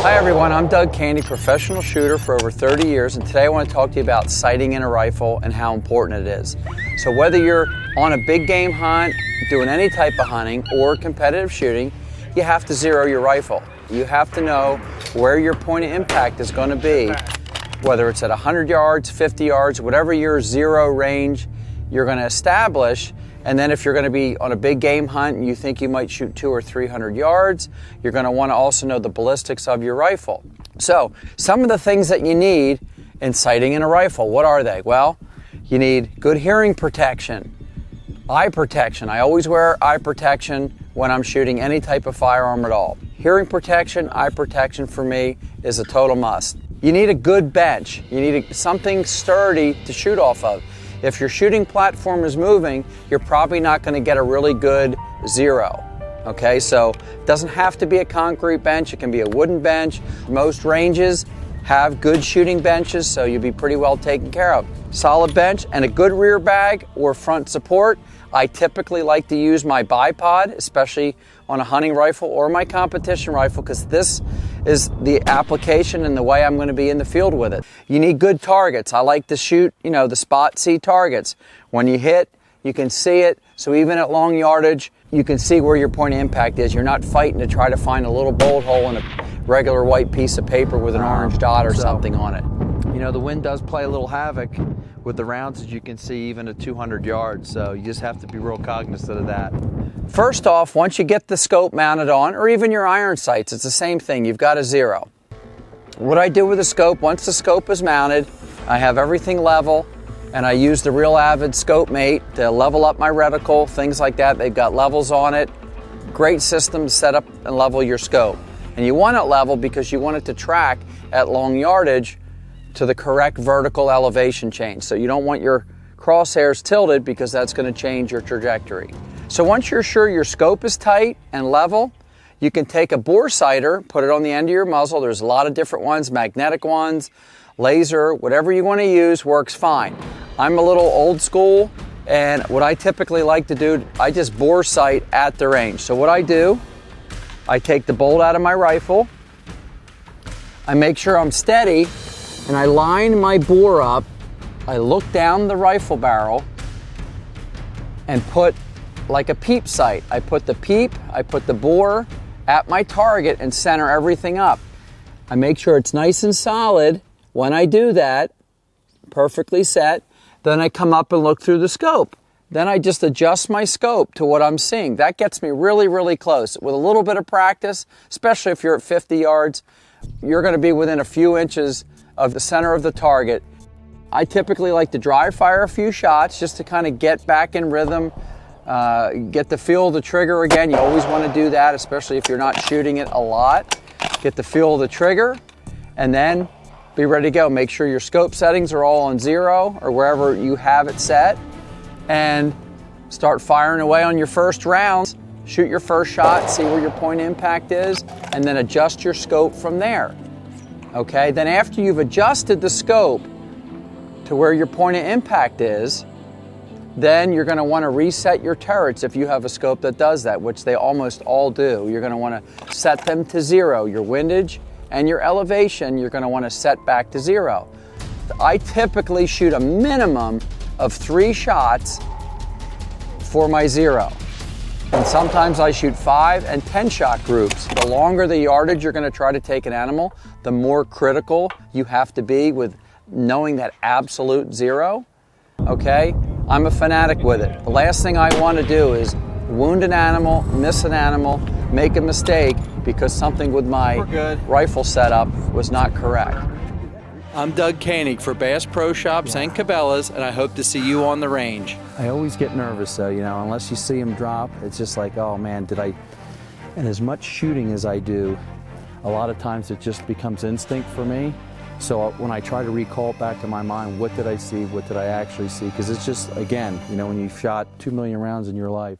Hi everyone, I'm Doug Koenig, professional shooter for over 30 years, and today I want to talk to you about sighting in a rifle and how important it is. So whether you're on a big game hunt, doing any type of hunting, or competitive shooting, you have to zero your rifle. You have to know where your point of impact is going to be, whether it's at 100 yards, 50 yards, whatever your zero range you're going to establish. And then if you're going to be on a big game hunt and you think you might shoot 200 or 300 yards, you're going to want to also know the ballistics of your rifle. So some of the things that you need in sighting in a rifle, what are they? Well, you need good hearing protection, eye protection. I always wear eye protection when I'm shooting any type of firearm at all. Hearing protection, eye protection for me is a total must. You need a good bench. You need something sturdy to shoot off of. If your shooting platform is moving, you're probably not going to get a really good zero. Okay, so it doesn't have to be a concrete bench, it can be a wooden bench. Most ranges have good shooting benches, so you'll be pretty well taken care of. Solid bench and a good rear bag or front support. I typically like to use my bipod, especially on a hunting rifle or my competition rifle, because this is the application and the way I'm going to be in the field with it. You need good targets. I like to shoot, the spot see targets. When you hit, you can see it, so even at long yardage, you can see where your point of impact is. You're not fighting to try to find a little bullet hole in a regular white piece of paper with an orange dot or something on it. The wind does play a little havoc with the rounds, as you can see, even at 200 yards, so you just have to be real cognizant of that. First off, once you get the scope mounted on, or even your iron sights, it's the same thing, you've got a zero. What I do with the scope, once the scope is mounted, I have everything level, and I use the real Avid scope mate to level up my reticle, things like that. They've got levels on it. Great system to set up and level your scope. And you want it level because you want it to track at long yardage to the correct vertical elevation change. So you don't want your crosshairs tilted because that's going to change your trajectory. So once you're sure your scope is tight and level, you can take a bore sighter, put it on the end of your muzzle. There's a lot of different ones, magnetic ones, laser, whatever you want to use works fine. I'm a little old school, and what I typically like to do, I just bore sight at the range. So what I do, I take the bolt out of my rifle, I make sure I'm steady, and I line my bore up. I look down the rifle barrel and put like a peep sight. I put the peep, I put the bore at my target and center everything up. I make sure it's nice and solid. When I do that, perfectly set, then I come up and look through the scope. Then I just adjust my scope to what I'm seeing. That gets me really, really close. With a little bit of practice, especially if you're at 50 yards, you're going to be within a few inches of the center of the target. I typically like to dry fire a few shots just to kind of get back in rhythm, get the feel of the trigger again. You always want to do that, especially if you're not shooting it a lot. Get the feel of the trigger, and then be ready to go. Make sure your scope settings are all on zero or wherever you have it set, and start firing away on your first rounds. Shoot your first shot, see where your point of impact is, and then adjust your scope from there. Okay, then after you've adjusted the scope to where your point of impact is, then you're going to want to reset your turrets if you have a scope that does that, which they almost all do. You're going to want to set them to zero. Your windage and your elevation, you're going to want to set back to zero. I typically shoot a minimum of 3 shots for my zero. And sometimes I shoot 5 and 10 shot groups. The longer the yardage you're going to try to take an animal, the more critical you have to be with knowing that absolute zero. Okay? I'm a fanatic with it. The last thing I want to do is wound an animal, miss an animal, make a mistake because something with my rifle setup was not correct. I'm Doug Koenig for Bass Pro Shops and Cabela's, and I hope to see you on the range. I always get nervous though, unless you see them drop, it's just like, oh man, and as much shooting as I do, a lot of times it just becomes instinct for me. So when I try to recall it back in my mind, what did I see, what did I actually see? Because it's just, again, when you've shot 2 million rounds in your life,